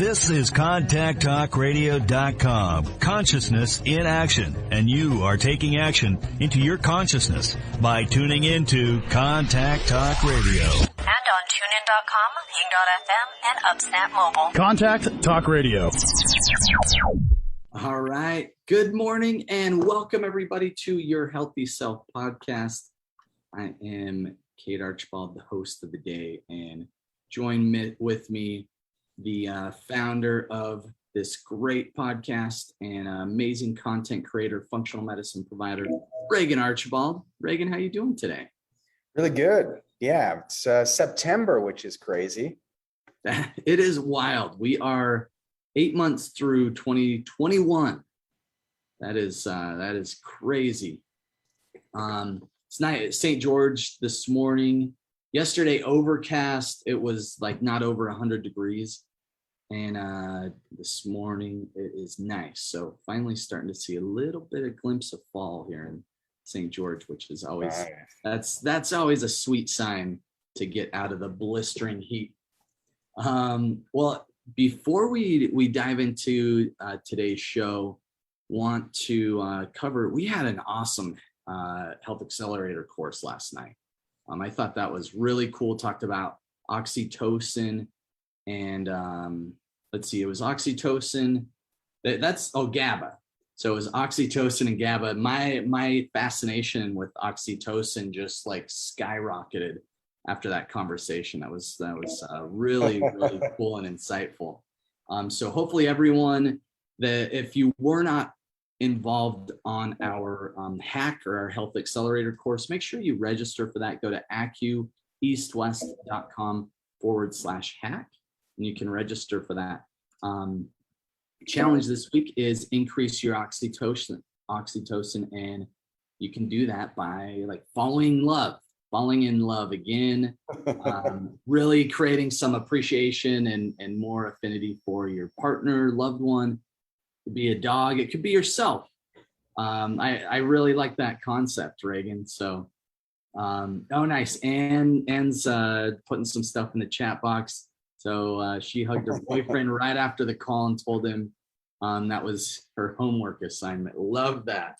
This is ContactTalkRadio.com. Consciousness in action. And you are taking action into your consciousness by tuning into Contact Talk Radio. And on TuneIn.com, Ping.fm, and Upsnap Mobile. Contact Talk Radio. All right. Good morning and welcome everybody to Your Healthy Self podcast. I am Kate Archibald, the host of the day, and join with me the founder of this great podcast and amazing content creator, functional medicine provider, Regan Archibald. Regan, how you doing today? Really good. Yeah, it's September, which is crazy. It is wild. We are 8 months through 2021. That is crazy. It's night St. George this morning. Yesterday, overcast. It was like not over 100 degrees. And this morning it is nice. So finally starting to see a little bit of glimpse of fall here in St. George, which is always, that's always a sweet sign to get out of the blistering heat. Well, before we dive into today's show, want to cover, we had an awesome Health Accelerator course last night. I thought that was really cool. Talked about oxytocin and let's see, it was oxytocin. GABA. So it was oxytocin and GABA. My fascination with oxytocin just like skyrocketed after that conversation. That was really, really cool and insightful. So hopefully everyone, that if you were not involved on our hack or our Health Accelerator course, make sure you register for that. Go to acueastwest.com/hack. And you can register for that. Challenge this week is increase your oxytocin, and you can do that by like falling in love again, really creating some appreciation and more affinity for your partner, loved one. It could be a dog, it could be yourself. I really like that concept, Reagan. So, oh, nice. Anne's putting some stuff in the chat box. So she hugged her boyfriend right after the call and told him that was her homework assignment. Love that.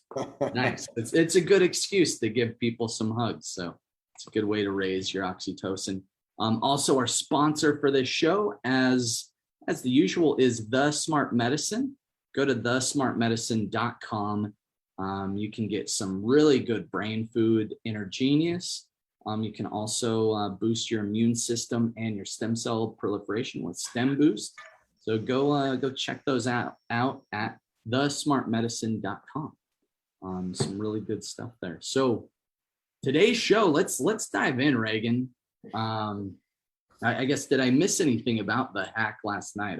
Nice. It's a good excuse to give people some hugs. So it's a good way to raise your oxytocin. Also, our sponsor for this show, as the usual, is The Smart Medicine. Go to thesmartmedicine.com. You can get some really good brain food, Intergenius. You can also boost your immune system and your stem cell proliferation with Stem Boost. So go check those out at thesmartmedicine.com. Some really good stuff there. So today's show, let's dive in, Reagan. I guess, did I miss anything about the hack last night?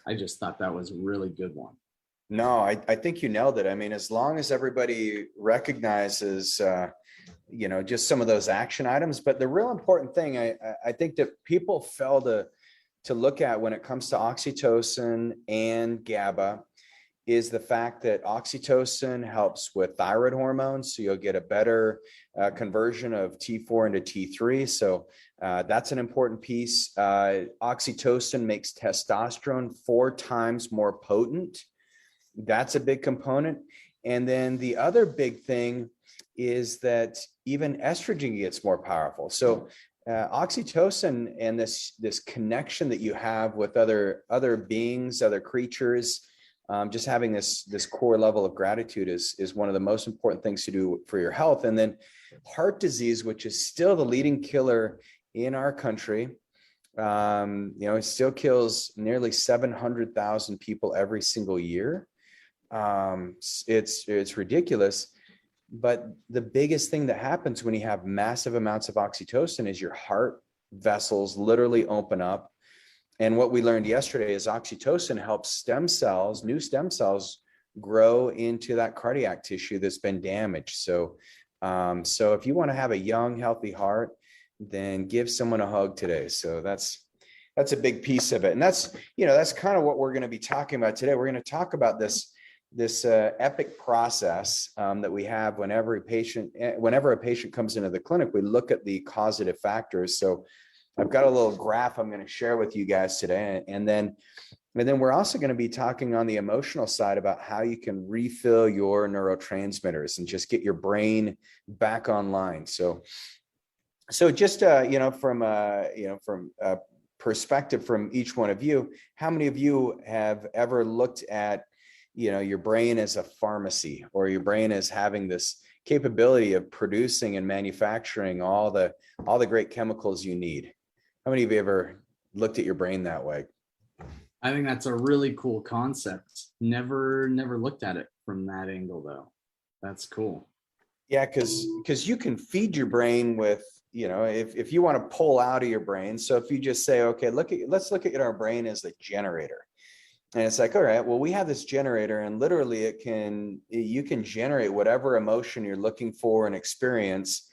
I just thought that was a really good one. No, I think you nailed it. I mean, as long as everybody recognizes just some of those action items. But the real important thing I think that people fail to look at when it comes to oxytocin and GABA is the fact that oxytocin helps with thyroid hormones. So you'll get a better conversion of T4 into T3. So that's an important piece. Oxytocin makes testosterone 4 times more potent. That's a big component. And then the other big thing is that even estrogen gets more powerful. So oxytocin and this connection that you have with other beings, other creatures, just having this core level of gratitude is one of the most important things to do for your health. And then heart disease, which is still the leading killer in our country, it still kills nearly 700,000 people every single year. It's ridiculous. But the biggest thing that happens when you have massive amounts of oxytocin is your heart vessels literally open up. And what we learned yesterday is oxytocin helps new stem cells grow into that cardiac tissue that's been damaged. So if you want to have a young, healthy heart, then give someone a hug today. So that's a big piece of it. And that's kind of what we're going to be talking about today. We're going to talk about this epic process that we have whenever a patient comes into the clinic. We look at the causative factors. So I've got a little graph I'm going to share with you guys today. And then we're also going to be talking on the emotional side about how you can refill your neurotransmitters and just get your brain back online. So just, from a perspective from each one of you, how many of you have ever looked at, your brain as a pharmacy, or your brain as having this capability of producing and manufacturing all the great chemicals you need? How many of you ever looked at your brain that way? I think that's a really cool concept. Never looked at it from that angle though. That's cool. Yeah, because you can feed your brain with, if you want to pull out of your brain. So if you just say, okay, let's look at our brain as a generator. And it's like, all right, well, we have this generator, and literally you can generate whatever emotion you're looking for and experience,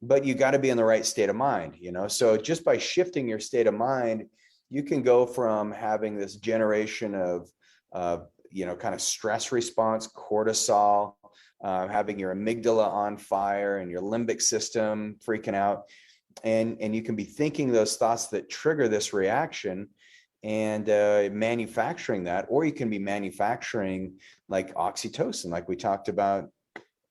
but you got to be in the right state of mind, So just by shifting your state of mind, you can go from having this generation of kind of stress response, cortisol, having your amygdala on fire and your limbic system freaking out. And you can be thinking those thoughts that trigger this reaction and manufacturing that, or you can be manufacturing like oxytocin, like we talked about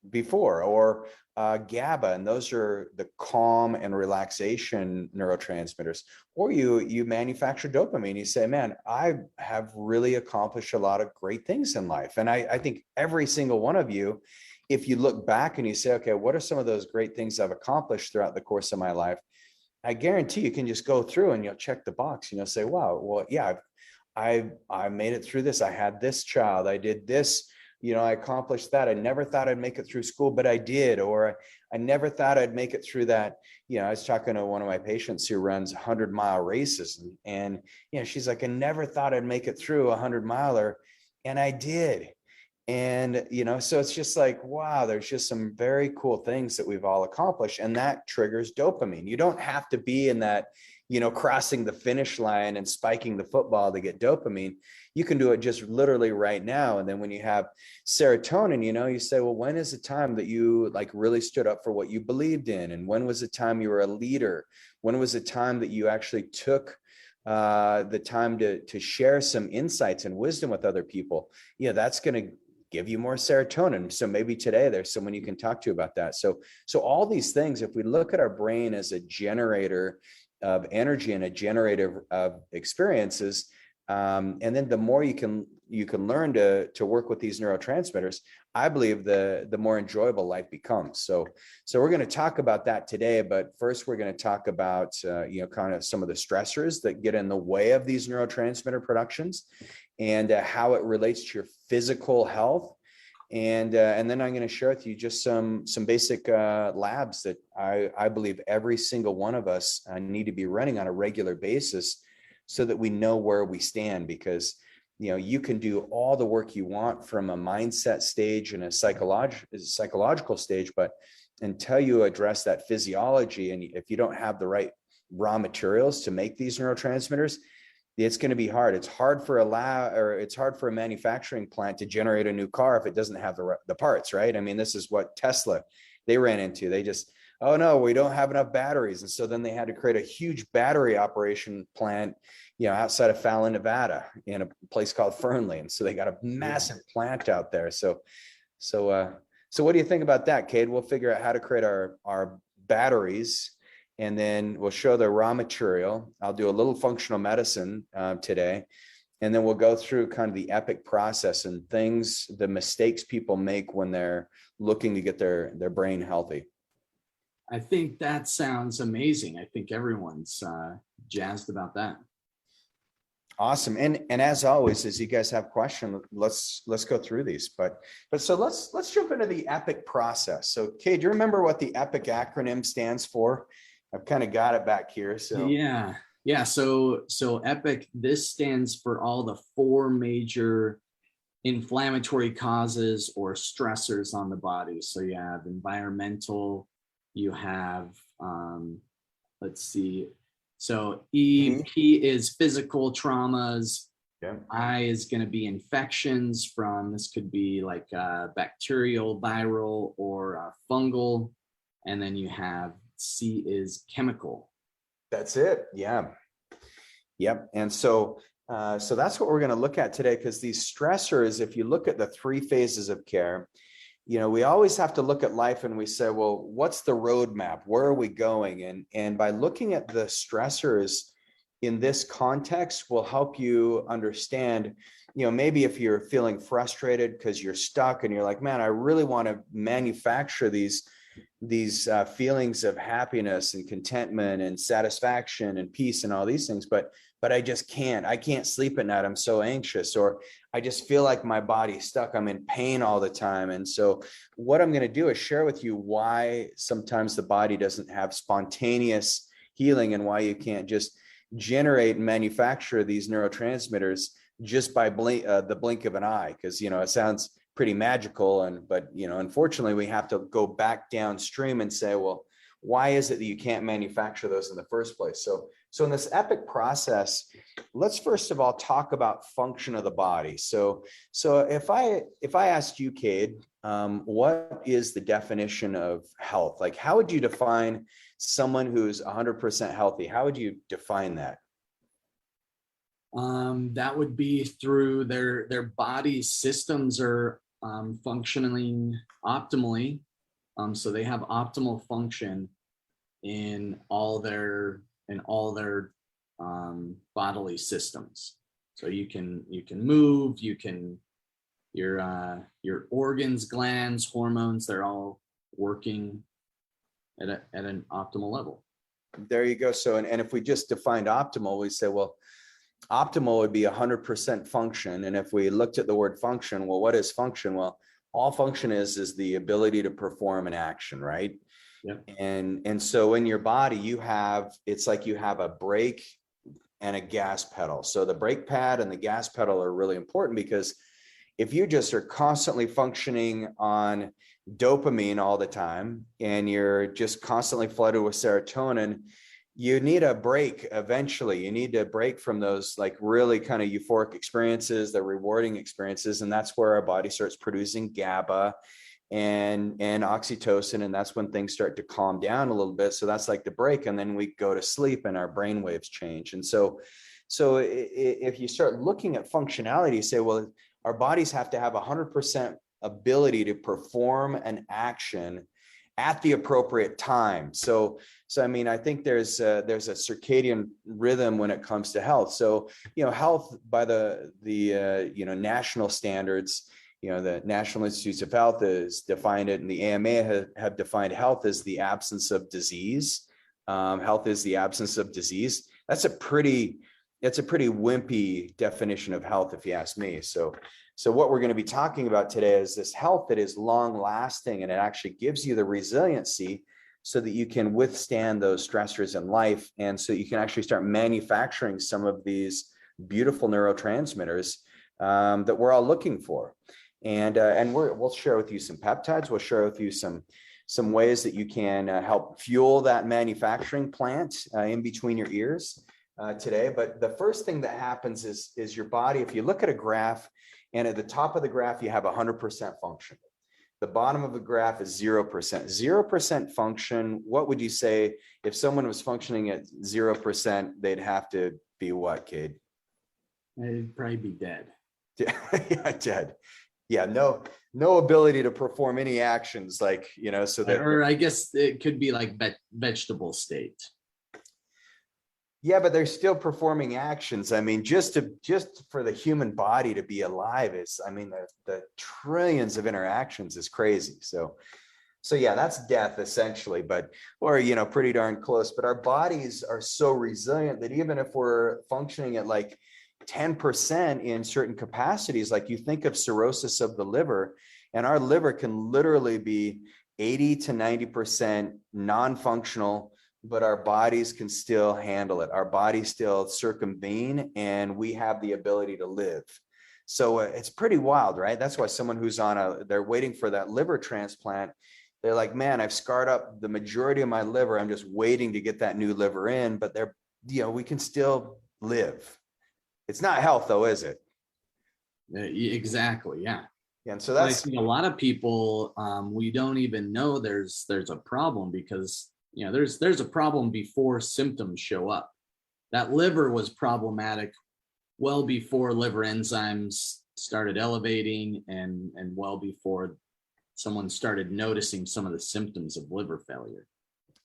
before, or GABA, and those are the calm and relaxation neurotransmitters. Or you manufacture dopamine. You say, man, I have really accomplished a lot of great things in life. And I think every single one of you, if you look back and you say, okay, what are some of those great things I've accomplished throughout the course of my life? I guarantee you can just go through and you'll check the box, say, wow, well, yeah, I made it through this. I had this child. I did this. I accomplished that. I never thought I'd make it through school, but I did. Or I never thought I'd make it through that. I was talking to one of my patients who runs 100-mile races, and she's like, I never thought I'd make it through a 100-miler, and I did. And, so it's just like, wow, there's just some very cool things that we've all accomplished, and that triggers dopamine. You don't have to be in that, crossing the finish line and spiking the football to get dopamine. You can do it just literally right now. And then when you have serotonin, you say, well, when is the time that you really stood up for what you believed in? And when was the time you were a leader? When was the time that you actually took the time to share some insights and wisdom with other people? That's going to give you more serotonin. So maybe today there's someone you can talk to about that. So all these things, if we look at our brain as a generator of energy and a generator of experiences, and then the more you can learn to work with these neurotransmitters, I believe the more enjoyable life becomes. So we're going to talk about that today, but first we're going to talk about kind of some of the stressors that get in the way of these neurotransmitter productions, and how it relates to your physical health. And then I'm going to share with you just some basic labs that I believe every single one of us need to be running on a regular basis, so that we know where we stand. Because you can do all the work you want from a mindset stage and a psychological stage, but until you address that physiology, and if you don't have the right raw materials to make these neurotransmitters, it's going to be hard. It's hard for a lab, or it's hard for a manufacturing plant to generate a new car if it doesn't have the parts, right? I mean, this is what Tesla, they ran into. They just, oh no, we don't have enough batteries. And so then they had to create a huge battery operation plant, outside of Fallon, Nevada, in a place called Fernley. And so they got a massive plant out there. So what do you think about that, Cade? We'll figure out how to create our batteries, and then we'll show the raw material. I'll do a little functional medicine today, and then we'll go through kind of the EPIC process and things, the mistakes people make when they're looking to get their brain healthy. I think that sounds amazing. I think everyone's jazzed about that. Awesome. And as always, as you guys have questions, let's go through these. But so let's jump into the EPIC process. So, Kate, do you remember what the EPIC acronym stands for? I've kind of got it back here. So yeah. So EPIC, this stands for all the 4 major inflammatory causes or stressors on the body. So you have environmental, you have let's see. So P is physical traumas. Yeah. I is going to be infections from, this could be like bacterial, viral, or fungal. And then you have C is chemical. That's it. Yeah. Yep. And so that's what we're going to look at today, because these stressors, if you look at the three phases of care, we always have to look at life and we say, well, what's the roadmap? Where are we going? And by looking at the stressors in this context will help you understand, maybe if you're feeling frustrated because you're stuck and you're like, man, I really want to manufacture these feelings of happiness and contentment and satisfaction and peace and all these things, but I just can't. I can't sleep at night. I'm so anxious, or I just feel like my body's stuck. I'm in pain all the time. And so what I'm going to do is share with you why sometimes the body doesn't have spontaneous healing, and why you can't just generate and manufacture these neurotransmitters just by the blink of an eye, because it sounds pretty magical, but unfortunately we have to go back downstream and say, well, why is it that you can't manufacture those in the first place? So in this epic process, let's first of all talk about function of the body. So if I asked you, Cade, what is the definition of health? Like, how would you define someone who's 100% healthy? How would you define that? That would be through their body systems are functioning optimally. So they have optimal function in all their bodily systems. So you can move, your organs, glands, hormones, they're all working at an optimal level. There you go. So, and if we just defined optimal, we say, well, optimal would be 100% function. And if we looked at the word function, well, what is function? Well, all function is the ability to perform an action, right? Yeah. And so in your body, it's like you have a brake and a gas pedal. So the brake pad and the gas pedal are really important, because if you just are constantly functioning on dopamine all the time and you're just constantly flooded with serotonin, you need a break eventually. You need to break from those like really kind of euphoric experiences, the rewarding experiences. And that's where our body starts producing GABA and oxytocin. And that's when things start to calm down a little bit. So that's like the break. And then we go to sleep and our brain waves change. And so if you start looking at functionality, you say, well, our bodies have to have 100% ability to perform an action at the appropriate time. So I mean, I think there's a circadian rhythm when it comes to health. So, health by the national standards, the National Institutes of Health has defined it, and the AMA have defined health as the absence of disease. Health is the absence of disease. That's a pretty wimpy definition of health, if you ask me. So what we're going to be talking about today is this health that is long lasting, and it actually gives you the resiliency so that you can withstand those stressors in life. And so you can actually start manufacturing some of these beautiful neurotransmitters that we're all looking for. And we'll share with you some peptides. We'll share with you some ways that you can help fuel that manufacturing plant in between your ears today. But the first thing that happens is your body, if you look at a graph, and at the top of the graph, you have 100% function. The bottom of the graph is 0%. 0% function, what would you say if someone was functioning at 0%, they'd have to be what, Cade? They'd probably be dead. Yeah, dead. Yeah, no ability to perform any actions, like, so that. Or I guess it could be like vegetable state. Yeah, but they're still performing actions. I mean, just for the human body to be alive the trillions of interactions is crazy. So yeah, that's death essentially, or pretty darn close. But our bodies are so resilient that even if we're functioning at like 10% in certain capacities, like you think of cirrhosis of the liver, and our liver can literally be 80 to 90% non-functional, but our bodies can still handle it. Our bodies still circumvene, and we have the ability to live. So it's pretty wild, right? That's why someone who's they're waiting for that liver transplant, they're like, man, I've scarred up the majority of my liver. I'm just waiting to get that new liver in, but we can still live. It's not health though, is it? Exactly. Yeah. And so that's, I think a lot of people, we don't even know there's a problem, because you know, there's a problem before symptoms show up. That liver was problematic well before liver enzymes started elevating and well before someone started noticing some of the symptoms of liver failure.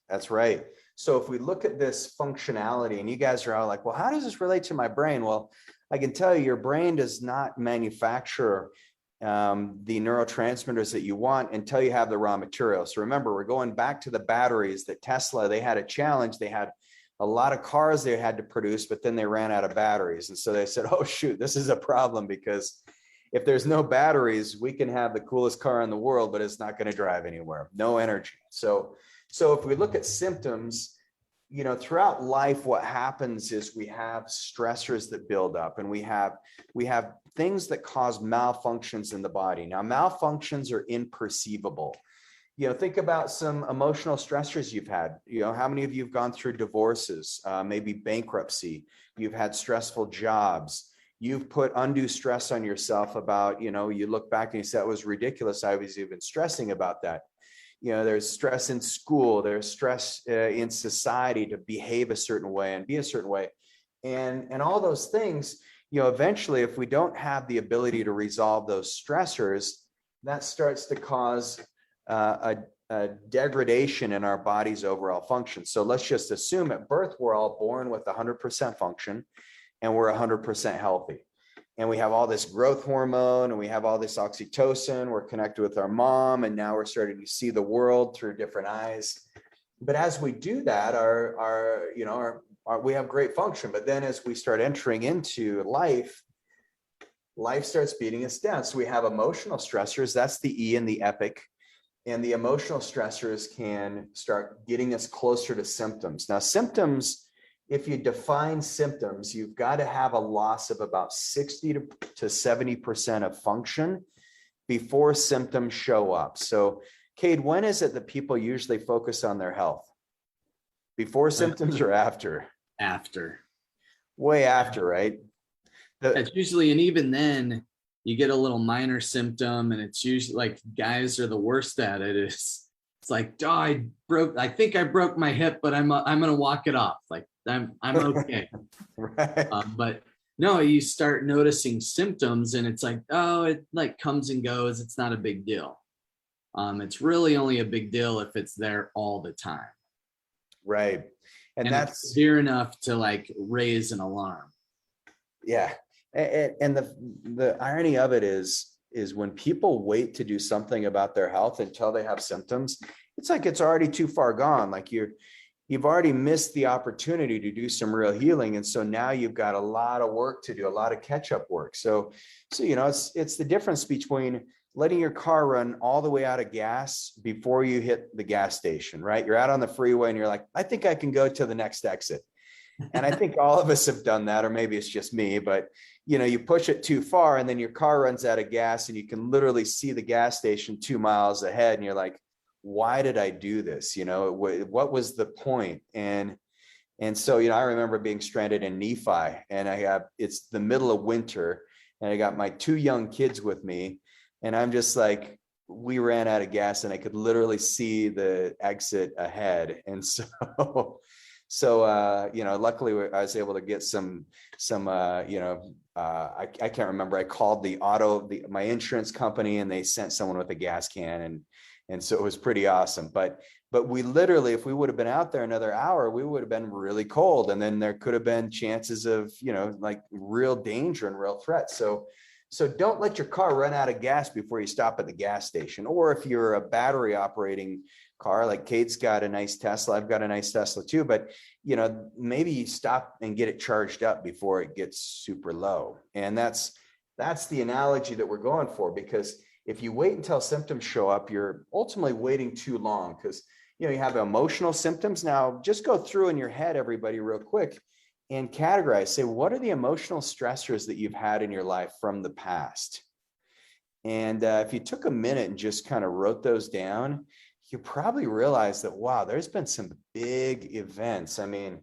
That's right. So if we look at this functionality, and you guys are all like, well, how does this relate to my brain? Well, I can tell you, your brain does not manufacture the neurotransmitters that you want until you have the raw material. So remember, we're going back to the batteries that Tesla, they had a challenge. They had a lot of cars they had to produce, but then they ran out of batteries. And so they said, oh, shoot, this is a problem, because if there's no batteries, we can have the coolest car in the world, but it's not going to drive anywhere. No energy. So if we look at symptoms, you know, throughout life, what happens is we have stressors that build up, and we have things that cause malfunctions in the body. Now, malfunctions are imperceivable. You know, think about some emotional stressors you've had. You know, how many of you have gone through divorces, maybe bankruptcy? You've had stressful jobs. You've put undue stress on yourself about, you know, you look back and you say, that was ridiculous. I was even stressing about that. You know, there's stress in school, there's stress in society to behave a certain way and be a certain way. And all those things, you know, eventually, if we don't have the ability to resolve those stressors, that starts to cause a degradation in our body's overall function. So let's just assume at birth, we're all born with 100% function and we're 100% healthy. And we have all this growth hormone and we have all this oxytocin. We're connected with our mom, and now we're starting to see the world through different eyes. But as we do that, we have great function. But then as we start entering into life starts beating us down. So we have emotional stressors. That's the E in the epic. And the emotional stressors can start getting us closer to symptoms. Now, symptoms, if you define symptoms, you've got to have a loss of about 60 to 70% of function before symptoms show up. So, Cade, when is it that people usually focus on their health? Before symptoms or after? After. Way after, right? It's usually, and even then, you get a little minor symptom, and it's usually like guys are the worst at it. It's like, oh, I think I broke my hip, but I'm gonna walk it off. Like I'm okay. Right. But no, you start noticing symptoms, and it's like, oh, it like comes and goes. It's not a big deal. It's really only a big deal if it's there all the time. Right. And that's severe enough to like raise an alarm. Yeah. And the irony of it is when people wait to do something about their health until they have symptoms, it's like it's already too far gone. Like you've already missed the opportunity to do some real healing. And so now you've got a lot of work to do, a lot of catch-up work. So you know, it's the difference between letting your car run all the way out of gas before you hit the gas station, right? You're out on the freeway and you're like, I think I can go to the next exit. And I think all of us have done that, or maybe it's just me, but you know, you push it too far and then your car runs out of gas and you can literally see the gas station 2 miles ahead. And you're like, why did I do this? You know, what was the point? And so, you know, I remember being stranded in Nephi, and it's the middle of winter and I got my 2 young kids with me, and I'm just like, we ran out of gas and I could literally see the exit ahead. And so, you know, luckily I was able to get some, you know, I can't remember. I called my insurance company, and they sent someone with a gas can. And so it was pretty awesome. But we literally, if we would have been out there another hour, we would have been really cold. And then there could have been chances of, you know, like real danger and real threat. So don't let your car run out of gas before you stop at the gas station. Or if you're a battery operating car, like Cade's got a nice Tesla, I've got a nice Tesla too, but you know, maybe you stop and get it charged up before it gets super low. And that's the analogy that we're going for, because if you wait until symptoms show up, you're ultimately waiting too long, because you know, you have emotional symptoms. Now just go through in your head, everybody, real quick, and categorize, say, what are the emotional stressors that you've had in your life from the past? And if you took a minute and just kind of wrote those down, you probably realize that, wow, there's been some big events. I mean,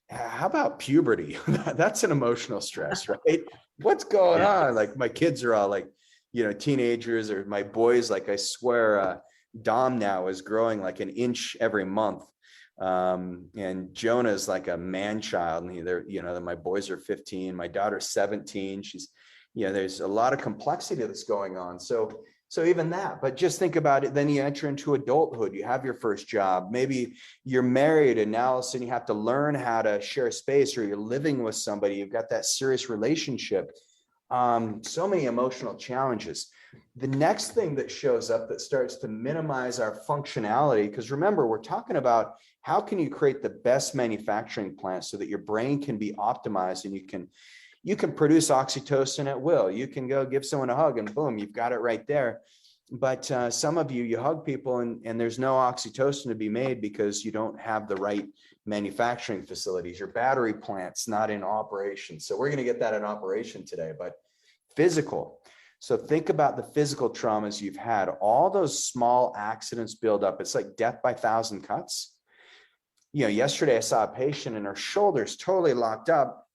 how about puberty? That's an emotional stress, right? What's going on? Like my kids are all like, you know, teenagers, or my boys, like I swear, Dom now is growing like an inch every month. And Jonah's like a man child, and my boys are 15, my daughter's 17. She's, there's a lot of complexity that's going on. So even that, but just think about it. Then you enter into adulthood, you have your first job, maybe you're married, and now all of a sudden you have to learn how to share space, or you're living with somebody, you've got that serious relationship. So many emotional challenges. The next thing that shows up that starts to minimize our functionality, because remember, we're talking about how can you create the best manufacturing plant so that your brain can be optimized and you can produce oxytocin at will. You can go give someone a hug and boom, you've got it right there. But some of you hug people and there's no oxytocin to be made because you don't have the right manufacturing facilities. Your battery plant's not in operation. So we're going to get that in operation today. But physical. So think about the physical traumas you've had. All those small accidents build up. It's like death by 1,000 cuts. Yesterday I saw a patient and her shoulder's totally locked up.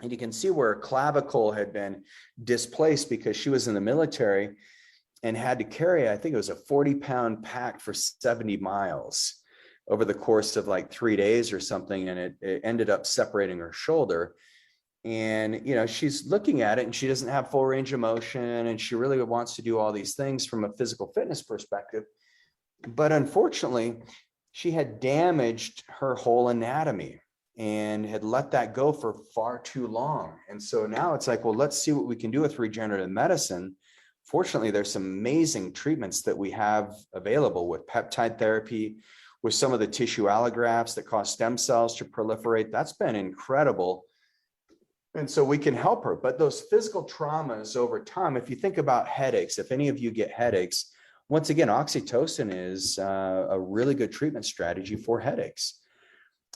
And you can see where her clavicle had been displaced because she was in the military and had to carry, I think it was a 40-pound pack for 70 miles over the course of like 3 days or something. And it ended up separating her shoulder. And, she's looking at it and she doesn't have full range of motion. And she really wants to do all these things from a physical fitness perspective. But unfortunately, she had damaged her whole anatomy and had let that go for far too long. And so now it's like, well, let's see what we can do with regenerative medicine. Fortunately, there's some amazing treatments that we have available with peptide therapy, with some of the tissue allografts that cause stem cells to proliferate. That's been incredible. And so we can help her. But those physical traumas over time, if you think about headaches, if any of you get headaches, once again, oxytocin is a really good treatment strategy for headaches.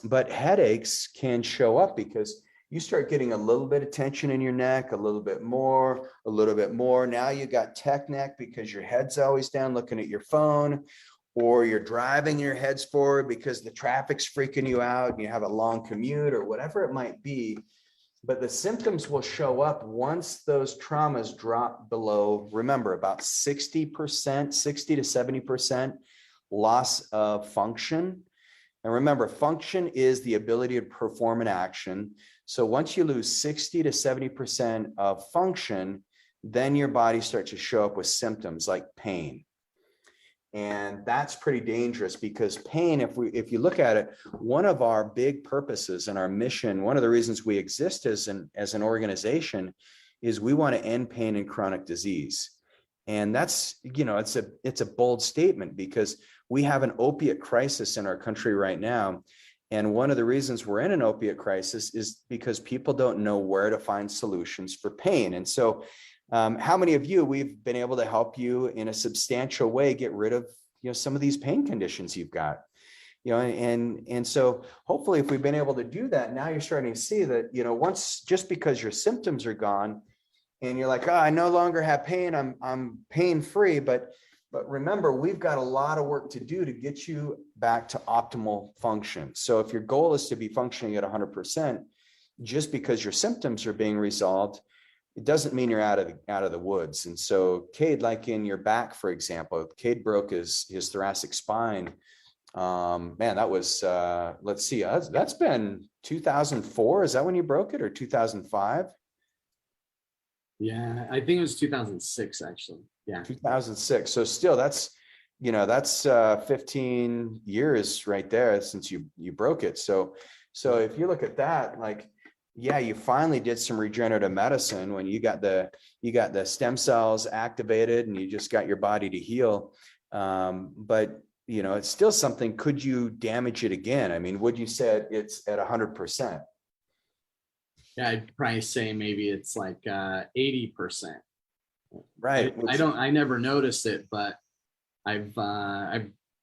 But headaches can show up because you start getting a little bit of tension in your neck, a little bit more. Now you got tech neck because your head's always down looking at your phone, or you're driving, your head's forward because the traffic's freaking you out and you have a long commute or whatever it might be. But the symptoms will show up once those traumas drop below, remember, about 60%, 60 to 70% loss of function. And remember, function is the ability to perform an action. So once you lose 60 to 70% of function, then your body starts to show up with symptoms like pain. And that's pretty dangerous because pain, if you look at it, one of our big purposes and our mission, one of the reasons we exist as an organization is we want to end pain and chronic disease. And that's, it's a bold statement because we have an opiate crisis in our country right now. And one of the reasons we're in an opiate crisis is because people don't know where to find solutions for pain. And so how many of you, we've been able to help you in a substantial way get rid of, some of these pain conditions you've got, and so hopefully if we've been able to do that, now you're starting to see that, once, just because your symptoms are gone and you're like, oh, I no longer have pain, I'm pain-free, but remember, we've got a lot of work to do to get you back to optimal function. So if your goal is to be functioning at 100%, just because your symptoms are being resolved, it doesn't mean you're out of the woods. And so Cade, like in your back, for example, Cade broke his thoracic spine. Man, that was, let's see, that's been 2004. Is that when you broke it, or 2005? Yeah, I think it was 2006, actually. Yeah. 2006. So still that's 15 years right there since you broke it. So if you look at that, like, yeah, you finally did some regenerative medicine when you got the stem cells activated and you just got your body to heal. But it's still something. Could you damage it again? I mean, would you say it's at 100%? Yeah, I'd probably say maybe it's like 80%. Right. I never noticed it, but I've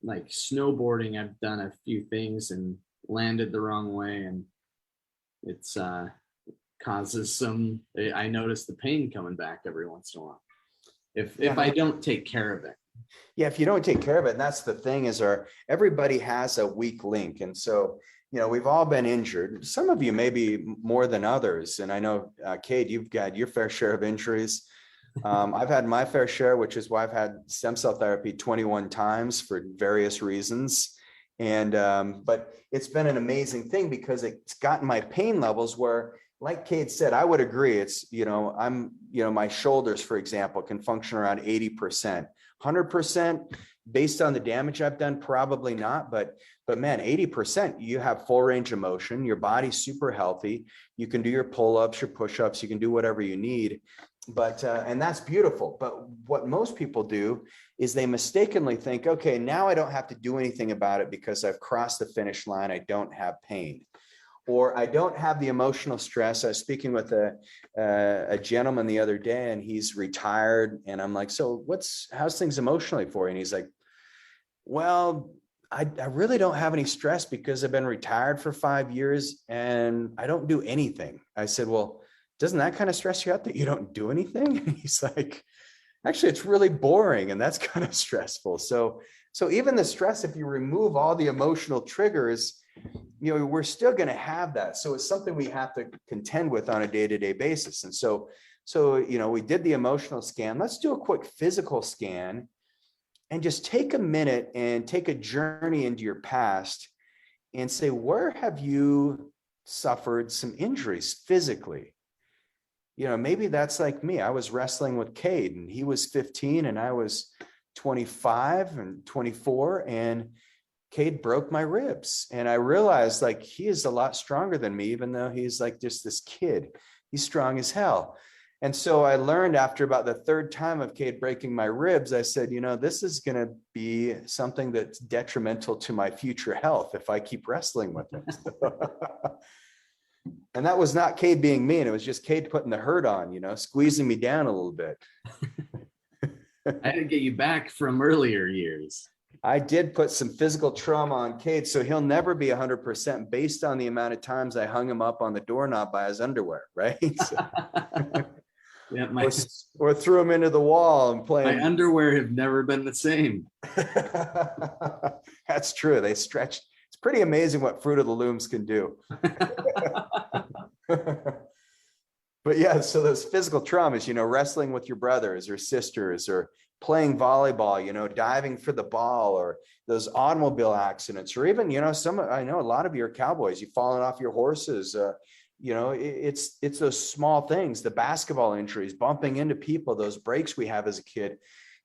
like snowboarding, I've done a few things and landed the wrong way, and it's causes some, I notice the pain coming back every once in a while if I don't take care of it. Yeah, if you don't take care of it, and that's the thing, is everybody has a weak link. And so, we've all been injured. Some of you maybe more than others. And I know, Cade, you've got your fair share of injuries. I've had my fair share, which is why I've had stem cell therapy 21 times for various reasons. And, but it's been an amazing thing because it's gotten my pain levels where, like Kate said, I would agree. It's, my shoulders, for example, can function around 80%, 100% based on the damage I've done, probably not, but man, 80%, you have full range of motion, your body's super healthy. You can do your pull-ups, your push-ups, you can do whatever you need. But, and that's beautiful. But what most people do is they mistakenly think, okay, now I don't have to do anything about it because I've crossed the finish line. I don't have pain, or I don't have the emotional stress. I was speaking with a gentleman the other day, and he's retired. And I'm like, so how's things emotionally for you? And he's like, well, I really don't have any stress because I've been retired for 5 years and I don't do anything. I said, well, doesn't that kind of stress you out that you don't do anything? And he's like, actually, it's really boring. And that's kind of stressful. So even the stress, if you remove all the emotional triggers, we're still going to have that. So it's something we have to contend with on a day-to-day basis. And so, we did the emotional scan. Let's do a quick physical scan and just take a minute and take a journey into your past and say, where have you suffered some injuries physically? Maybe that's like me. I was wrestling with Cade, and he was 15 and I was 25 and 24, and Cade broke my ribs. And I realized, like, he is a lot stronger than me, even though he's like just this kid. He's strong as hell. And so I learned after about the third time of Cade breaking my ribs, I said, this is going to be something that's detrimental to my future health if I keep wrestling with it. And that was not Cade being mean. It was just Cade putting the hurt on, squeezing me down a little bit. I had to get you back from earlier years. I did put some physical trauma on Cade, so he'll never be 100% based on the amount of times I hung him up on the doorknob by his underwear, right? So, yeah, or threw him into the wall and playing. My underwear have never been the same. That's true. They stretch. It's pretty amazing what Fruit of the Looms can do. But yeah, so those physical traumas, wrestling with your brothers or sisters, or playing volleyball, diving for the ball, or those automobile accidents, or even, I know a lot of you are cowboys, you've fallen off your horses, it's those small things, the basketball injuries, bumping into people, those breaks we have as a kid,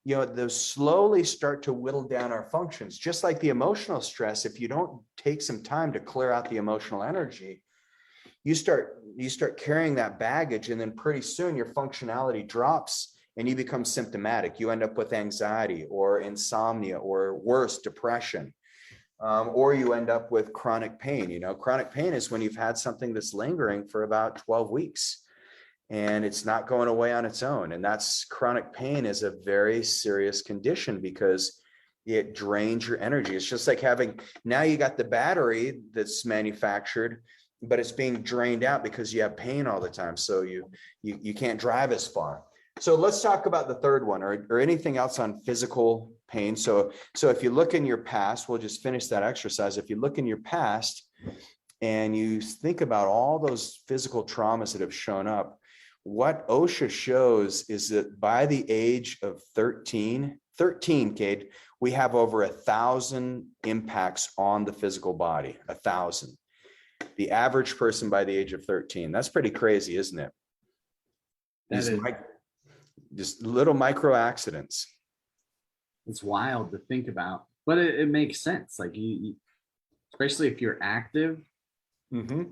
those slowly start to whittle down our functions, just like the emotional stress. If you don't take some time to clear out the emotional energy, you start carrying that baggage, and then pretty soon your functionality drops and you become symptomatic. You end up with anxiety or insomnia, or worse, depression, or you end up with chronic pain. Chronic pain is when you've had something that's lingering for about 12 weeks and it's not going away on its own. And that's chronic pain is a very serious condition because it drains your energy. It's just like now you got the battery that's manufactured, but it's being drained out because you have pain all the time. So you can't drive as far. So let's talk about the third one, or anything else on physical pain. So if you look in your past, we'll just finish that exercise. If you look in your past and you think about all those physical traumas that have shown up, what OSHA shows is that by the age of 13, Cade, we have over 1,000 impacts on the physical body, 1,000. The average person by the age of 13. That's pretty crazy, isn't it? Just little micro accidents. It's wild to think about, but it makes sense. Like you, especially if you're active. Mm-hmm.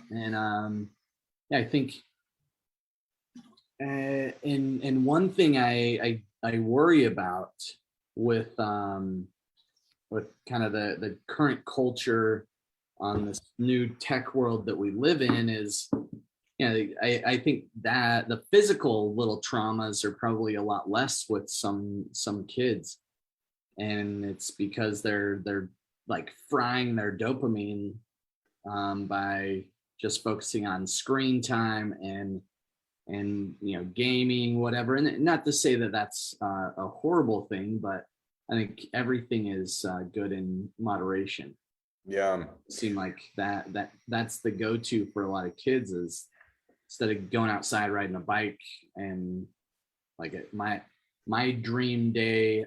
And I think, and one thing I worry about with kind of the current culture on this new tech world that we live in is, I think that the physical little traumas are probably a lot less with some kids, and it's because they're like frying their dopamine by just focusing on screen time and gaming, whatever. And not to say that that's a horrible thing, but I think everything is good in moderation. Yeah, it seemed like that's the go-to for a lot of kids, is instead of going outside riding a bike. And like my dream day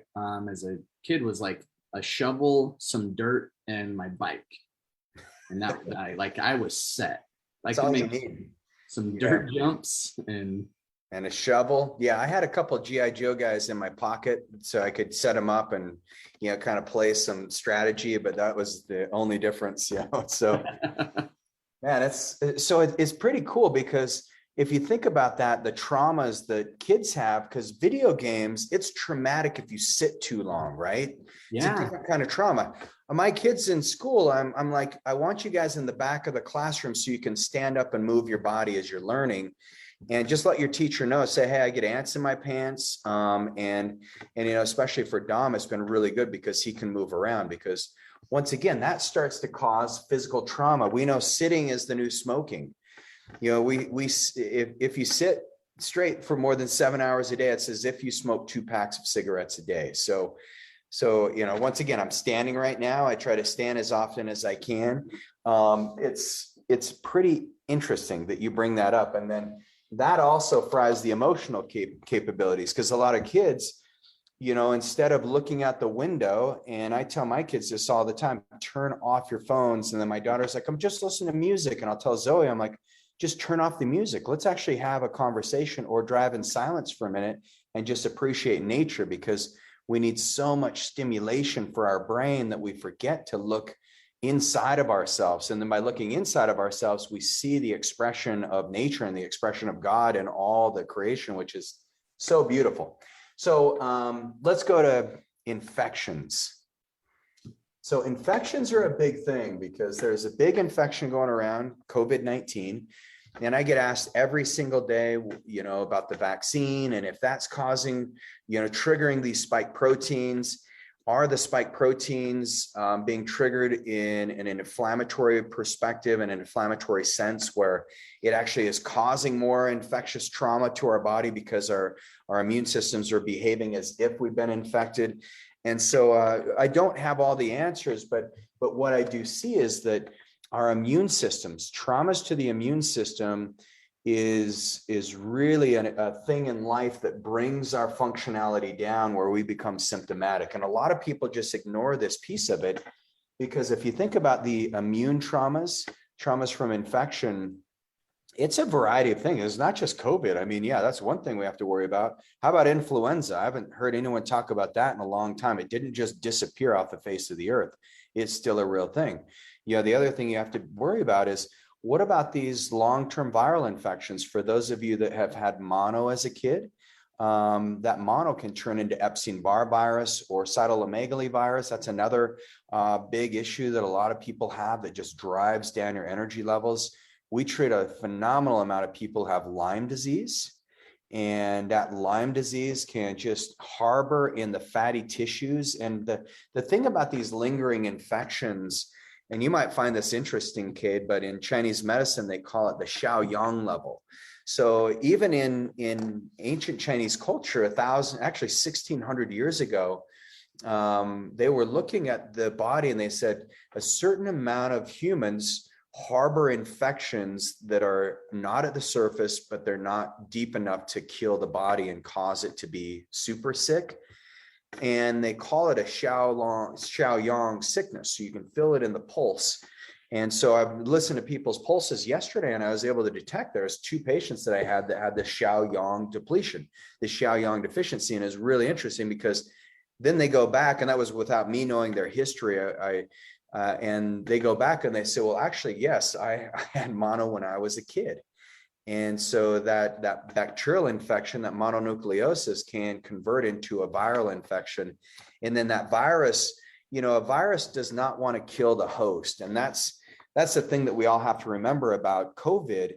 as a kid was like a shovel, some dirt, and my bike. And that I was set. I That's could all you make need. some dirt jumps and a shovel. Yeah, I had a couple of GI Joe guys in my pocket, so I could set them up and kind of play some strategy. But that was the only difference. So man, it's pretty cool, because if you think about that, the traumas that kids have, because video games, it's traumatic if you sit too long, right? It's a different kind of trauma. My kids in school, I'm like, I want you guys in the back of the classroom so you can stand up and move your body as you're learning, and just let your teacher know. Say, hey, I get ants in my pants, and especially for Dom, it's been really good because he can move around. Because once again, that starts to cause physical trauma. We know sitting is the new smoking. If you sit straight for more than 7 hours a day, it's as if you smoke 2 packs of cigarettes a day. So once again, I'm standing right now. I try to stand as often as I can. It's pretty interesting that you bring that up. And then that also fries the emotional capabilities, because a lot of kids, instead of looking out the window, and I tell my kids this all the time, turn off your phones. And then my daughter's like, I'm just listening to music. And I'll tell Zoe, I'm like, just turn off the music. Let's actually have a conversation or drive in silence for a minute and just appreciate nature, because we need so much stimulation for our brain that we forget to look inside of ourselves. And then by looking inside of ourselves, we see the expression of nature and the expression of God and all the creation, which is so beautiful. So let's go to infections. So infections are a big thing, because there's a big infection going around, COVID-19. And I get asked every single day, about the vaccine, and if that's causing, triggering these spike proteins. Are the spike proteins being triggered in an inflammatory perspective and an inflammatory sense, where it actually is causing more infectious trauma to our body because our immune systems are behaving as if we've been infected? And so I don't have all the answers, but what I do see is that our immune systems, traumas to the immune system is really a thing in life that brings our functionality down, where we become symptomatic. And a lot of people just ignore this piece of it, because if you think about the immune traumas from infection, it's a variety of things. It's not just COVID. I mean, yeah, that's one thing we have to worry about. How about influenza? I haven't heard anyone talk about that in a long time. It didn't just disappear off the face of the earth. It's still a real thing. The other thing you have to worry about is, what about these long-term viral infections? For those of you that have had mono as a kid, that mono can turn into Epstein-Barr virus or cytomegalovirus virus. That's another big issue that a lot of people have, that just drives down your energy levels. We treat a phenomenal amount of people who have Lyme disease, and that Lyme disease can just harbor in the fatty tissues. And the thing about these lingering infections, and you might find this interesting, Cade, but in Chinese medicine, they call it the Shaoyang level. So even in ancient Chinese culture, 1,600 years ago, they were looking at the body, and they said a certain amount of humans harbor infections that are not at the surface, but they're not deep enough to kill the body and cause it to be super sick. And they call it a Shaoyang sickness. So you can feel it in the pulse. And so I've listened to people's pulses yesterday, and I was able to detect there's 2 patients that I had that had the Shaoyang depletion, the Shaoyang deficiency. And it's really interesting, because then they go back, and that was without me knowing their history. And they go back and they say, well, actually, yes, I had mono when I was a kid. And so that bacterial infection, that mononucleosis, can convert into a viral infection. And then that virus, a virus does not want to kill the host. And that's the thing that we all have to remember about COVID,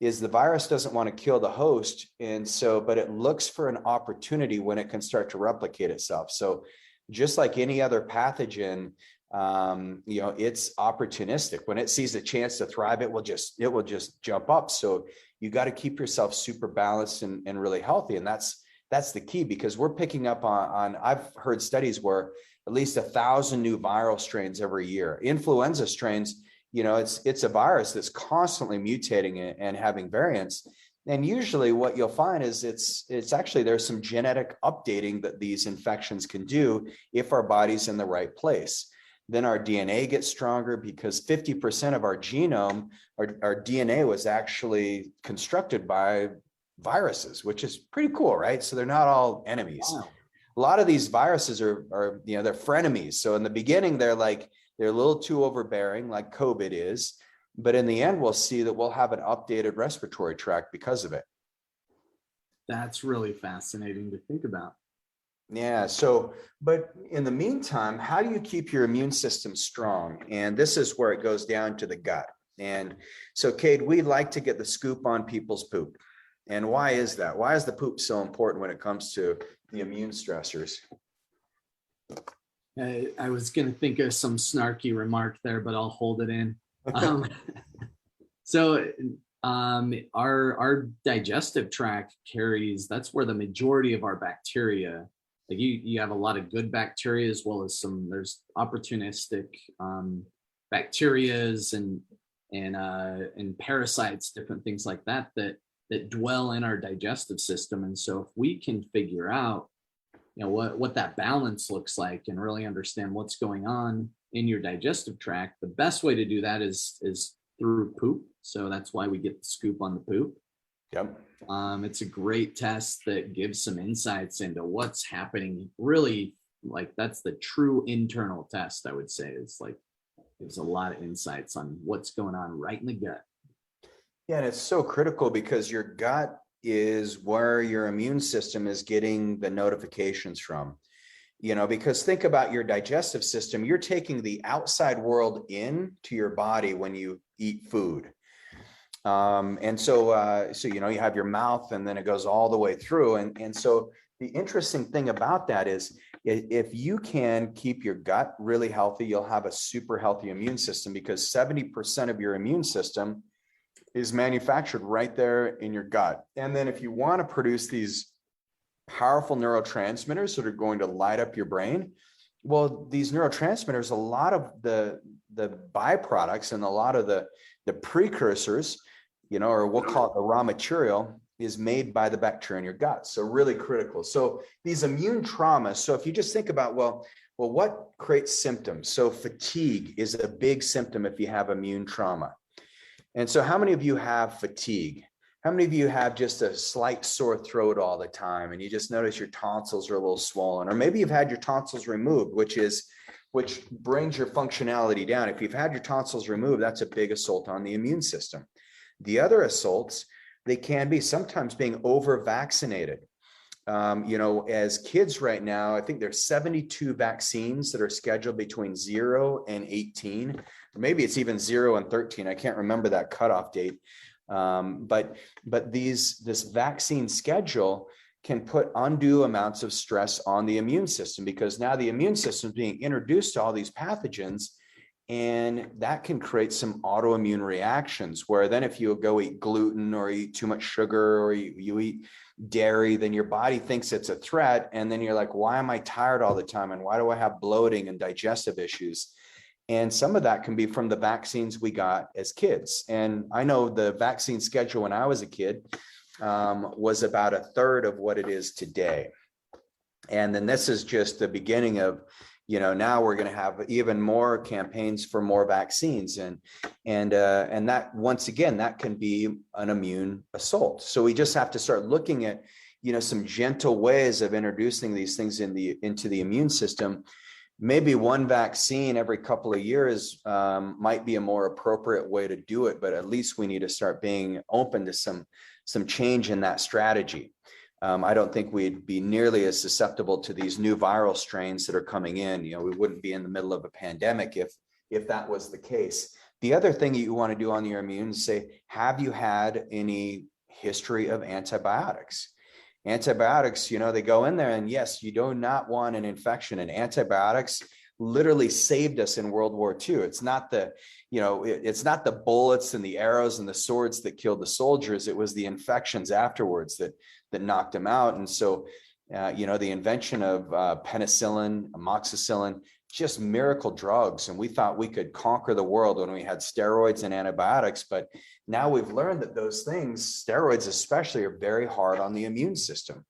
is the virus doesn't want to kill the host. And so, but it looks for an opportunity when it can start to replicate itself. So just like any other pathogen, it's opportunistic. When it sees a chance to thrive, it will just jump up. So you got to keep yourself super balanced and really healthy. And that's the key, because we're picking up on I've heard studies where at least 1,000 new viral strains every year. Influenza strains, it's a virus that's constantly mutating and having variants. And usually what you'll find is it's actually, there's some genetic updating that these infections can do if our body's in the right place. then our DNA gets stronger because 50% of our genome, our DNA was actually constructed by viruses, which is pretty cool, right? So they're not all enemies. Wow. A lot of these viruses are they're frenemies. So in the beginning, they're a little too overbearing, like COVID is. But in the end, we'll see that we'll have an updated respiratory tract because of it. That's really fascinating to think about. Yeah. So, but in the meantime, how do you keep your immune system strong? And this is where it goes down to the gut. And so, Cade, we like to get the scoop on people's poop. And why is that? Why is the poop so important when it comes to the immune stressors? I was going to think of some snarky remark there, but I'll hold it in. Our digestive tract that's where the majority of our bacteria, like you have a lot of good bacteria as well as there's opportunistic bacterias and parasites, different things like that dwell in our digestive system. And so if we can figure out, what that balance looks like and really understand what's going on in your digestive tract, the best way to do that is through poop. So that's why we get the scoop on the poop. Yep. It's a great test that gives some insights into what's happening. Really, like that's the true internal test, I would say. It's like gives a lot of insights on what's going on right in the gut. Yeah, and it's so critical because your gut is where your immune system is getting the notifications from. Because think about your digestive system, you're taking the outside world in to your body when you eat food. So you have your mouth and then it goes all the way through. And so the interesting thing about that is if you can keep your gut really healthy, you'll have a super healthy immune system because 70% of your immune system is manufactured right there in your gut. And then if you want to produce these powerful neurotransmitters that are going to light up your brain, well, these neurotransmitters, a lot of the byproducts and a lot of the precursors, or we'll call it the raw material, is made by the bacteria in your gut. So really critical. So these immune traumas. So if you just think about, well, what creates symptoms? So fatigue is a big symptom if you have immune trauma. And so how many of you have fatigue? How many of you have just a slight sore throat all the time and you just notice your tonsils are a little swollen? Or maybe you've had your tonsils removed, which brings your functionality down. If you've had your tonsils removed, that's a big assault on the immune system. The other assaults, they can be sometimes being over-vaccinated. As kids right now, I think there's 72 vaccines that are scheduled between 0 and 18. Or maybe it's even 0 and 13. I can't remember that cutoff date. But this vaccine schedule can put undue amounts of stress on the immune system because now the immune system is being introduced to all these pathogens, and that can create some autoimmune reactions where then if you go eat gluten or eat too much sugar or you eat dairy, then your body thinks it's a threat. And then you're like, why am I tired all the time? And why do I have bloating and digestive issues? And some of that can be from the vaccines we got as kids. And I know the vaccine schedule when I was a kid was about a third of what it is today. And then this is just the beginning of, now we're going to have even more campaigns for more vaccines. And that, once again, that can be an immune assault. So we just have to start looking at, some gentle ways of introducing these things into the immune system. Maybe one vaccine every couple of years might be a more appropriate way to do it, but at least we need to start being open to some change in that strategy. I don't think we'd be nearly as susceptible to these new viral strains that are coming in. We wouldn't be in the middle of a pandemic if that was the case. The other thing you want to do on your immune is say, have you had any history of antibiotics? Antibiotics, they go in there and yes, you do not want an infection, and antibiotics literally saved us in World War II. It's not it's not the bullets and the arrows and the swords that killed the soldiers. It was the infections afterwards that knocked them out. And so, the invention of penicillin, amoxicillin, just miracle drugs. And we thought we could conquer the world when we had steroids and antibiotics. But now we've learned that those things, steroids especially, are very hard on the immune system.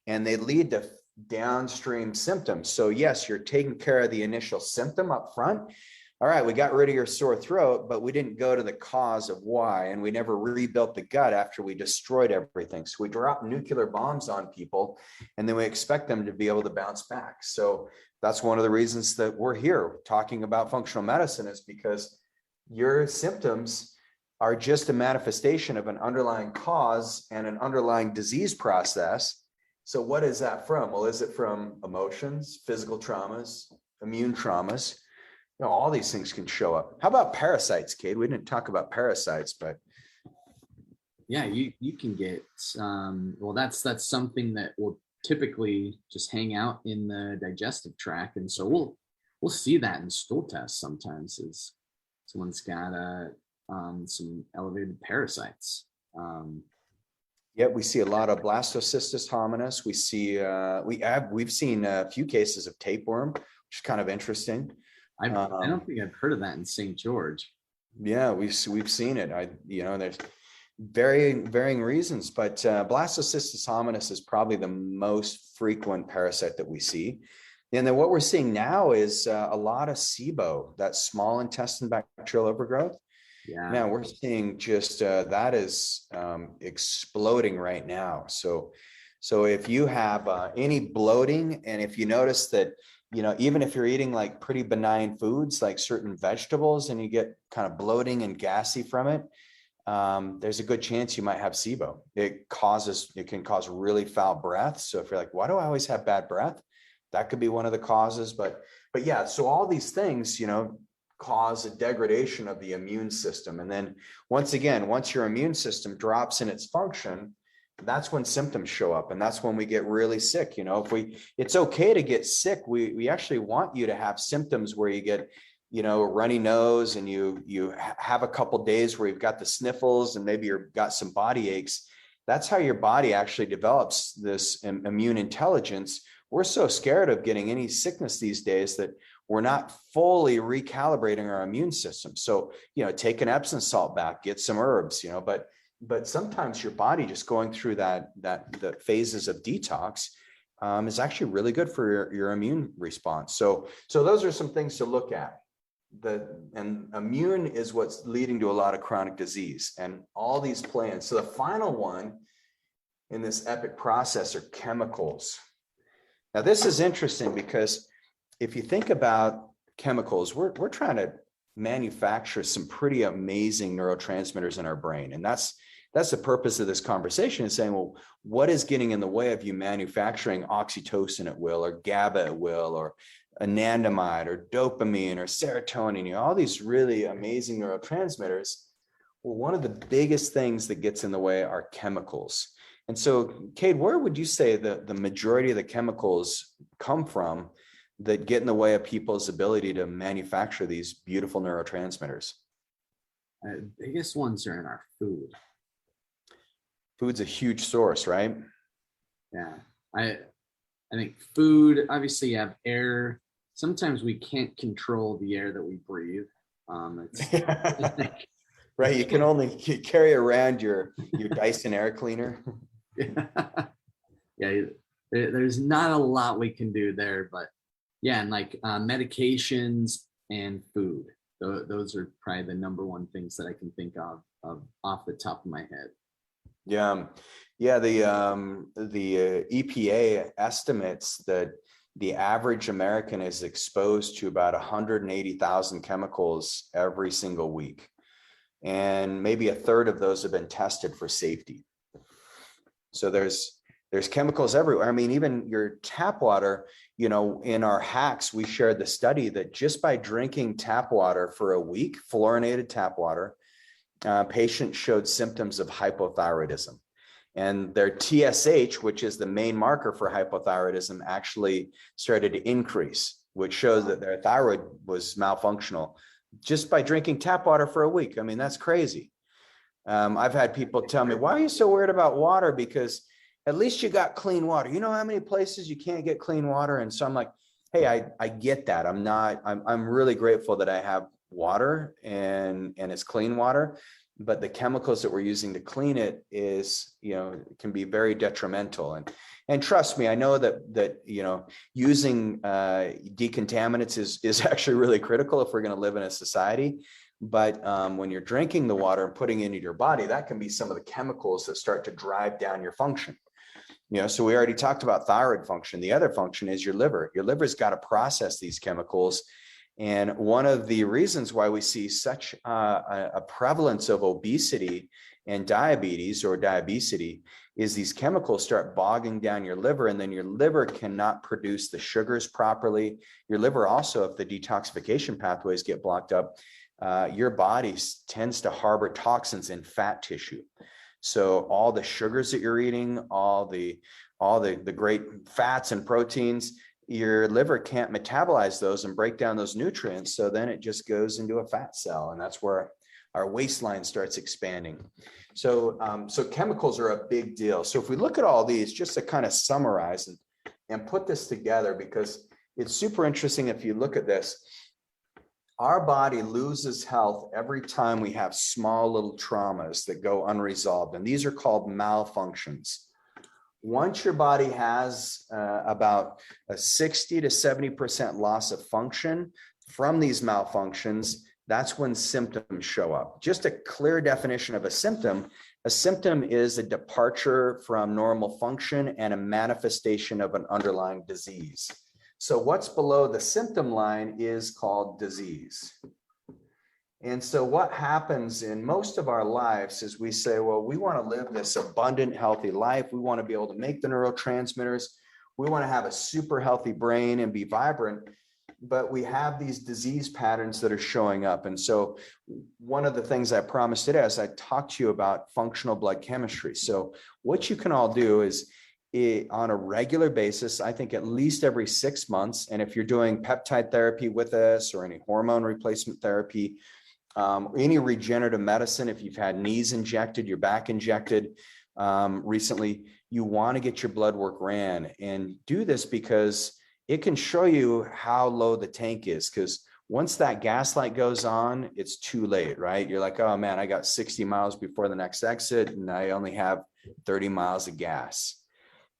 And they lead to downstream symptoms. So yes, you're taking care of the initial symptom up front. All right, we got rid of your sore throat, but we didn't go to the cause of why, and we never rebuilt the gut after we destroyed everything. So we drop nuclear bombs on people, and then we expect them to be able to bounce back. So that's one of the reasons that we're here talking about functional medicine, is because your symptoms are just a manifestation of an underlying cause and an underlying disease process. So what is that from? Well, is it from emotions, physical traumas, immune traumas? You know, all these things can show up. How about parasites, Cade? We didn't talk about parasites, but yeah, you can get well, that's something that will typically just hang out in the digestive tract, and so we'll see that in stool tests sometimes, is someone's got some elevated parasites. Yeah, we see a lot of blastocystis hominis. We see we've seen a few cases of tapeworm, which is kind of interesting. I don't think I've heard of that in St. George. Yeah, we've seen it. There's varying reasons, but blastocystis hominis is probably the most frequent parasite that we see. And then what we're seeing now is a lot of SIBO, that small intestine bacterial overgrowth. Yeah. Now we're seeing just that is exploding right now. So if you have any bloating, and if you notice that, even if you're eating like pretty benign foods, like certain vegetables, and you get kind of bloating and gassy from it, there's a good chance you might have SIBO. It can cause really foul breath. So if you're like, why do I always have bad breath? That could be one of the causes. But yeah, so all these things, cause a degradation of the immune system. And then once your immune system drops in its function, that's when symptoms show up, and that's when we get really sick. It's okay to get sick. We actually want you to have symptoms where you get, a runny nose, and you have a couple days where you've got the sniffles, and maybe you've got some body aches. That's how your body actually develops this immune intelligence. We're so scared of getting any sickness these days that we're not fully recalibrating our immune system. So, take an Epsom salt bath, get some herbs, but sometimes your body just going through the phases of detox is actually really good for your immune response. So those are some things to look at. And immune is what's leading to a lot of chronic disease, and all these plans. So the final one in this epic process are chemicals. Now, this is interesting because if you think about chemicals, we're trying to manufacture some pretty amazing neurotransmitters in our brain. And that's the purpose of this conversation, is saying, well, what is getting in the way of you manufacturing oxytocin at will, or GABA at will, or anandamide, or dopamine, or serotonin, all these really amazing neurotransmitters? Well, one of the biggest things that gets in the way are chemicals. And so, Cade, where would you say the majority of the chemicals come from that get in the way of people's ability to manufacture these beautiful neurotransmitters? Biggest ones are in our food. Food's a huge source, right? Yeah. I think food, obviously you have air. Sometimes we can't control the air that we breathe. Right. You can only carry around your Dyson air cleaner. Yeah. There's not a lot we can do there, but yeah. And like medications and food, those are probably the number one things that I can think of off the top of my head. Yeah. The EPA estimates that the average American is exposed to about 180,000 chemicals every single week. And maybe a third of those have been tested for safety. So there's chemicals everywhere. I mean, even your tap water, in our hacks, we shared the study that just by drinking tap water for a week, fluorinated tap water, patients showed symptoms of hypothyroidism. And their TSH, which is the main marker for hypothyroidism, actually started to increase, which shows that their thyroid was malfunctional just by drinking tap water for a week. I mean, that's crazy. I've had people tell me, why are you so worried about water? Because at least you got clean water. You know how many places you can't get clean water? And so I'm like, hey, I get that. I'm really grateful that I have water and it's clean water. but the chemicals that we're using to clean it is, can be very detrimental. And trust me, I know that using decontaminants is actually really critical if we're going to live in a society. But when you're drinking the water and putting it into your body, that can be some of the chemicals that start to drive down your function. So we already talked about thyroid function. The other function is your liver. Your liver's got to process these chemicals. And one of the reasons why we see such a prevalence of obesity and diabetes or diabesity is these chemicals start bogging down your liver, and then your liver cannot produce the sugars properly. Your liver also, if the detoxification pathways get blocked up, your body tends to harbor toxins in fat tissue. So all the sugars that you're eating, all the great fats and proteins, your liver can't metabolize those and break down those nutrients. So then it just goes into a fat cell, and that's where our waistline starts expanding. So chemicals are a big deal. So if we look at all these, just to kind of summarize and put this together, because it's super interesting. If you look at this, our body loses health every time we have small little traumas that go unresolved. And these are called malfunctions. Once your body has about a 60 to 70% loss of function from these malfunctions, that's when symptoms show up. Just a clear definition of a symptom is a departure from normal function and a manifestation of an underlying disease. So what's below the symptom line is called disease. And so what happens in most of our lives is we say, well, we want to live this abundant, healthy life. We want to be able to make the neurotransmitters. We want to have a super healthy brain and be vibrant, but we have these disease patterns that are showing up. And so one of the things I promised today is I talked to you about functional blood chemistry. So what you can all do is on a regular basis, I think at least every 6 months. And if you're doing peptide therapy with us or any hormone replacement therapy, any regenerative medicine, if you've had knees injected, your back injected recently, you want to get your blood work ran, and do this because it can show you how low the tank is. Because once that gas light goes on, it's too late, right? You're like, oh man, I got 60 miles before the next exit and I only have 30 miles of gas.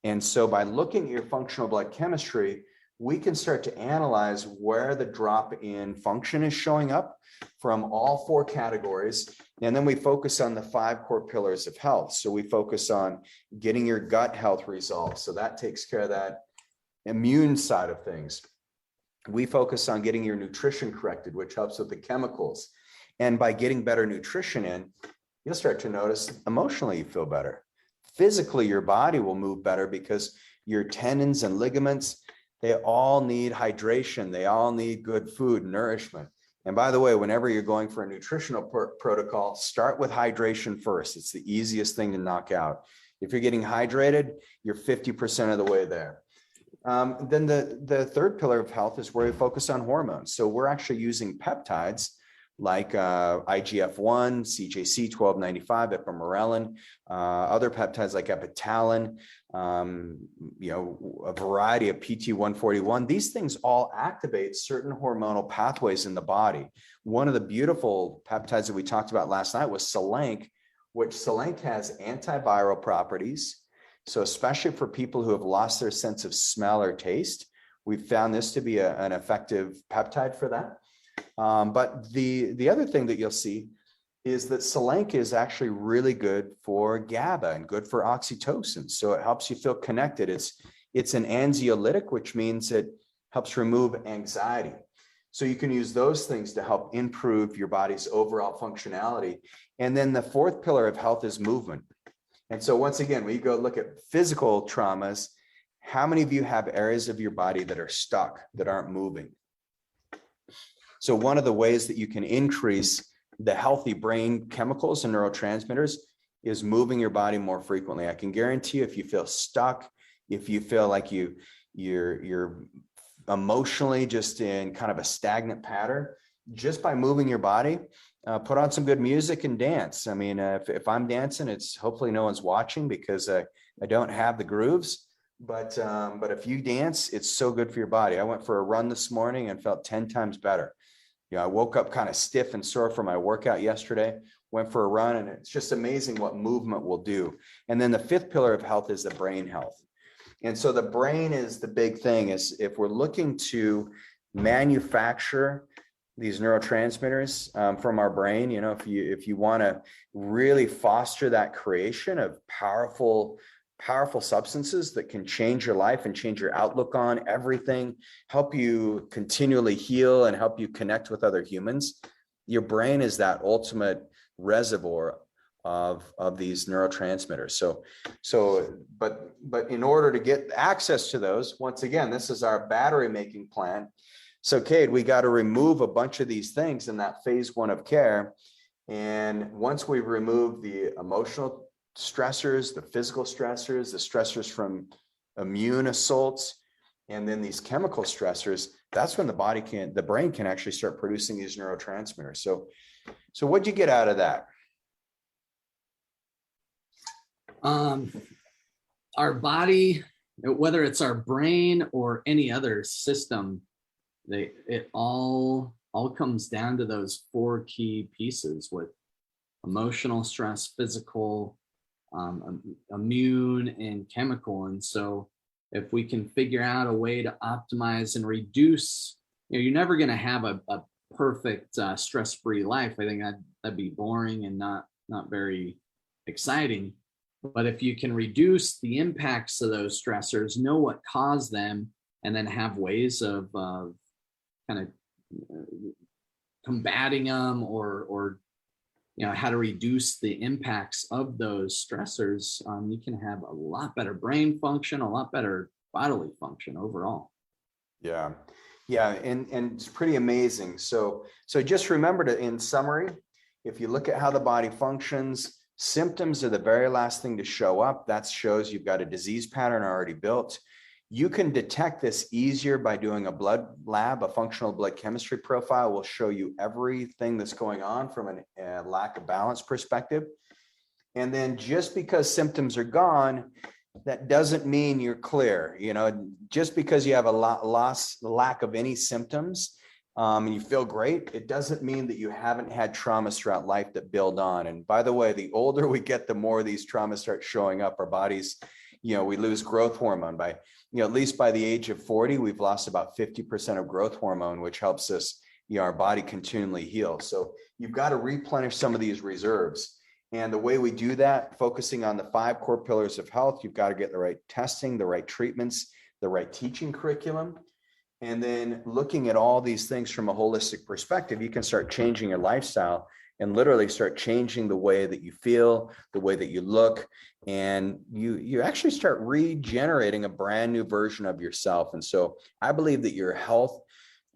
And so by looking at your functional blood chemistry, we can start to analyze where the drop in function is showing up from all 4 categories. And then we focus on the 5 core pillars of health. So we focus on getting your gut health resolved. So that takes care of that immune side of things. We focus on getting your nutrition corrected, which helps with the chemicals. And by getting better nutrition in, you'll start to notice emotionally you feel better. Physically, your body will move better because your tendons and ligaments, they all need hydration. They all need good food, nourishment. And by the way, whenever you're going for a nutritional protocol, start with hydration first. It's the easiest thing to knock out. If you're getting hydrated, you're 50% of the way there. Then the third pillar of health is where we focus on hormones. So we're actually using peptides like IGF-1, CJC 1295, ipamorelin, other peptides like epitalin, a variety of PT141. These things all activate certain hormonal pathways in the body. One of the beautiful peptides that we talked about last night was Selenk, which Selenk has antiviral properties. So especially for people who have lost their sense of smell or taste, we've found this to be an effective peptide for that. But the other thing that you'll see is that Selenk is actually really good for GABA and good for oxytocin. So it helps you feel connected. It's an anxiolytic, which means it helps remove anxiety. So you can use those things to help improve your body's overall functionality. And then the 4th pillar of health is movement. And so once again, when you go look at physical traumas, how many of you have areas of your body that are stuck, that aren't moving? So one of the ways that you can increase the healthy brain chemicals and neurotransmitters is moving your body more frequently. I can guarantee you, if you feel stuck, if you feel like you're emotionally just in kind of a stagnant pattern, just by moving your body, put on some good music and dance. I mean, if I'm dancing, it's hopefully no one's watching because I don't have the grooves. But if you dance, it's so good for your body. I went for a run this morning and felt 10 times better. I woke up kind of stiff and sore from my workout yesterday. went for a run, and it's just amazing what movement will do. And then the fifth pillar of health is the brain health. And so the brain is the big thing. Is if we're looking to manufacture these neurotransmitters from our brain, if you want to really foster that creation of powerful substances that can change your life and change your outlook on everything, help you continually heal and help you connect with other humans, your brain is that ultimate reservoir of these neurotransmitters. But in order to get access to those, once again, this is our battery making plant. So Cade, we got to remove a bunch of these things in that phase 1 of care. And once we remove the emotional stressors, the physical stressors, the stressors from immune assaults, and then these chemical stressors, that's when the brain can actually start producing these neurotransmitters. So what'd you get out of that? Our body, whether it's our brain or any other system, it all comes down to those 4 key pieces with emotional stress, physical, immune, and chemical. And so if we can figure out a way to optimize and reduce, you're never going to have a perfect stress-free life. I think that'd be boring and not very exciting. But if you can reduce the impacts of those stressors, know what caused them, and then have ways of kind of combating them or how to reduce the impacts of those stressors, you can have a lot better brain function, a lot better bodily function overall. Yeah, and it's pretty amazing. So just remember in summary, if you look at how the body functions, symptoms are the very last thing to show up. That shows you've got a disease pattern already built. You can detect this easier by doing a blood lab. A functional blood chemistry profile will show you everything that's going on from a lack of balance perspective. And then just because symptoms are gone, that doesn't mean you're clear. Just because you have a lack of any symptoms and you feel great, it doesn't mean that you haven't had traumas throughout life that build on. And by the way, the older we get, the more these traumas start showing up. Our bodies, we lose growth hormone by, at least by the age of 40, we've lost about 50% of growth hormone, which helps us, our body continually heal. So you've got to replenish some of these reserves. And the way we do that, focusing on the 5 core pillars of health, you've got to get the right testing, the right treatments, the right teaching curriculum. And then looking at all these things from a holistic perspective, you can start changing your lifestyle and literally start changing the way that you feel, the way that you look, and you actually start regenerating a brand new version of yourself. And so I believe that your health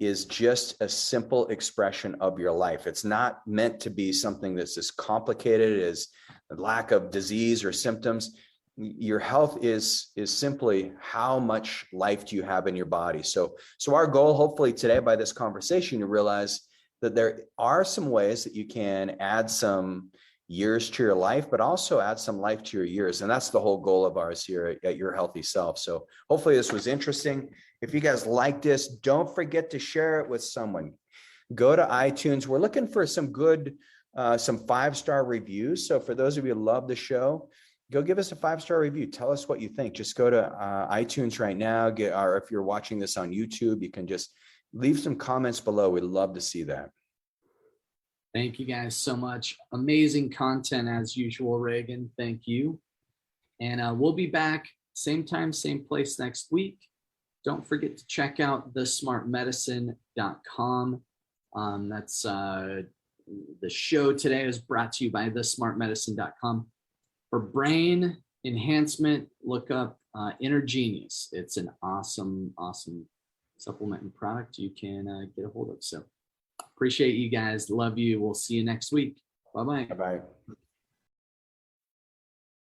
is just a simple expression of your life. It's not meant to be something that's as complicated as a lack of disease or symptoms. Your health is simply how much life do you have in your body. So our goal, hopefully today by this conversation, you realize that there are some ways that you can add some years to your life, but also add some life to your years. And that's the whole goal of ours here at Your Healthy Self. So hopefully this was interesting. If you guys like this, don't forget to share it with someone. Go to iTunes. We're looking for some good, some 5-star reviews. So for those of you who love the show, go give us a 5-star review. Tell us what you think. Just go to iTunes right now. Or if you're watching this on YouTube, you can just leave some comments below. We'd love to see that. Thank you guys so much. Amazing content as usual, Regan. Thank you. And we'll be back same time, same place next week. Don't forget to check out thesmartmedicine.com. That's the show today is brought to you by thesmartmedicine.com. For brain enhancement, look up Intergenius. It's an awesome supplement and product you can get a hold of. So appreciate you guys. Love you. We'll see you next week. Bye-bye. Bye-bye.